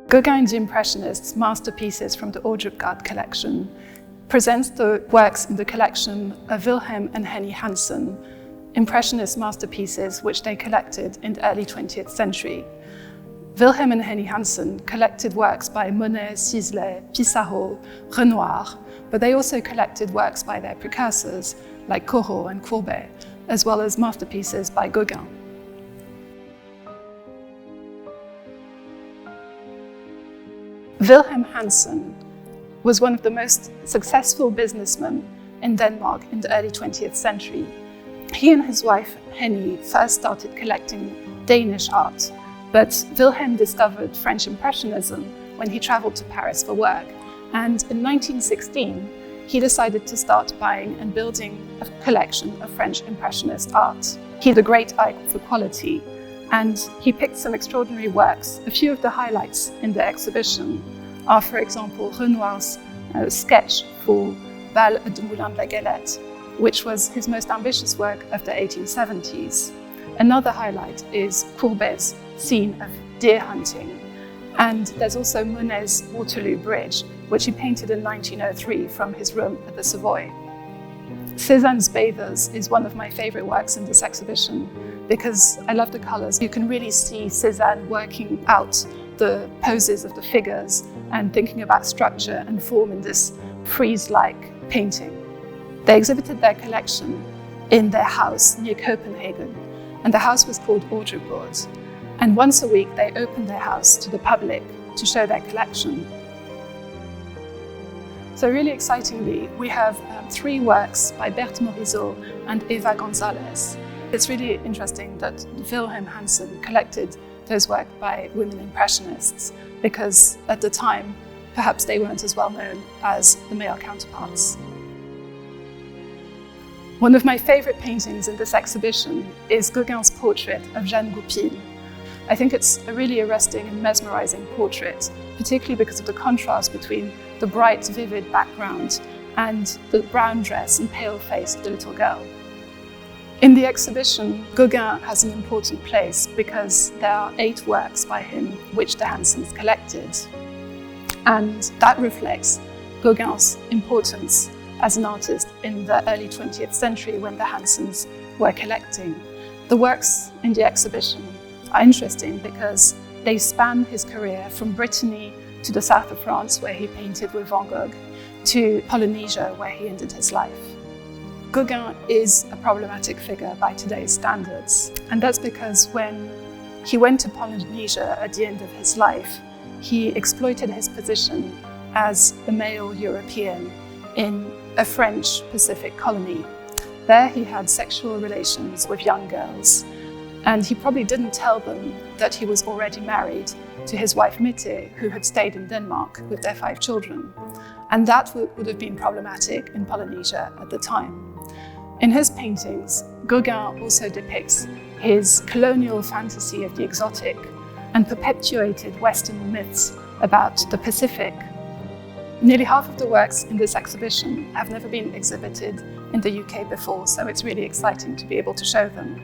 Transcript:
Gauguin and the Impressionists, masterpieces from the Ordrupgaard Collection, presents the works in the collection of Wilhelm and Henny Hansen, Impressionist masterpieces which they collected in the early 20th century. Wilhelm and Henny Hansen collected works by Monet, Sisley, Pissarro, Renoir, but they also collected works by their precursors like Corot and Courbet, as well as masterpieces by Gauguin. Wilhelm Hansen was one of the most successful businessmen in Denmark in the early 20th century. He and his wife Henny first started collecting Danish art, but Wilhelm discovered French Impressionism when he traveled to Paris for work, and in 1916 he decided to start buying and building a collection of French Impressionist art. He had a great eye for quality, and he picked some extraordinary works. A few of the highlights in the exhibition are, for example, Renoir's sketch for Bal de Moulin de la Galette, which was his most ambitious work of the 1870s. Another highlight is Courbet's scene of deer hunting. And there's also Monet's Waterloo Bridge, which he painted in 1903 from his room at the Savoy. Cézanne's Bathers is one of my favorite works in this exhibition because I love the colors. You can really see Cézanne working out the poses of the figures and thinking about structure and form in this frieze-like painting. They exhibited their collection in their house near Copenhagen, and the house was called Ordrupgaard. And once a week they opened their house to the public to show their collection. So really excitingly, we have 3 works by Berthe Morisot and Eva González. It's really interesting that Wilhelm Hansen collected those works by women impressionists because at the time, perhaps they weren't as well known as the male counterparts. One of my favorite paintings in this exhibition is Gauguin's portrait of Jeanne Goupil. I think it's a really arresting and mesmerizing portrait, particularly because of the contrast between the bright, vivid background and the brown dress and pale face of the little girl. In the exhibition, Gauguin has an important place because there are 8 works by him which the Hansens collected. And that reflects Gauguin's importance as an artist in the early 20th century when the Hansens were collecting. The works in the exhibition are interesting because they span his career from Brittany to the south of France, where he painted with Van Gogh, to Polynesia, where he ended his life. Gauguin is a problematic figure by today's standards, and that's because when he went to Polynesia at the end of his life, he exploited his position as a male European in a French Pacific colony. There he had sexual relations with young girls, and he probably didn't tell them that he was already married to his wife Mette, who had stayed in Denmark with their 5 children. And that would have been problematic in Polynesia at the time. In his paintings, Gauguin also depicts his colonial fantasy of the exotic and perpetuated Western myths about the Pacific. Nearly half of the works in this exhibition have never been exhibited in the UK before, so it's really exciting to be able to show them.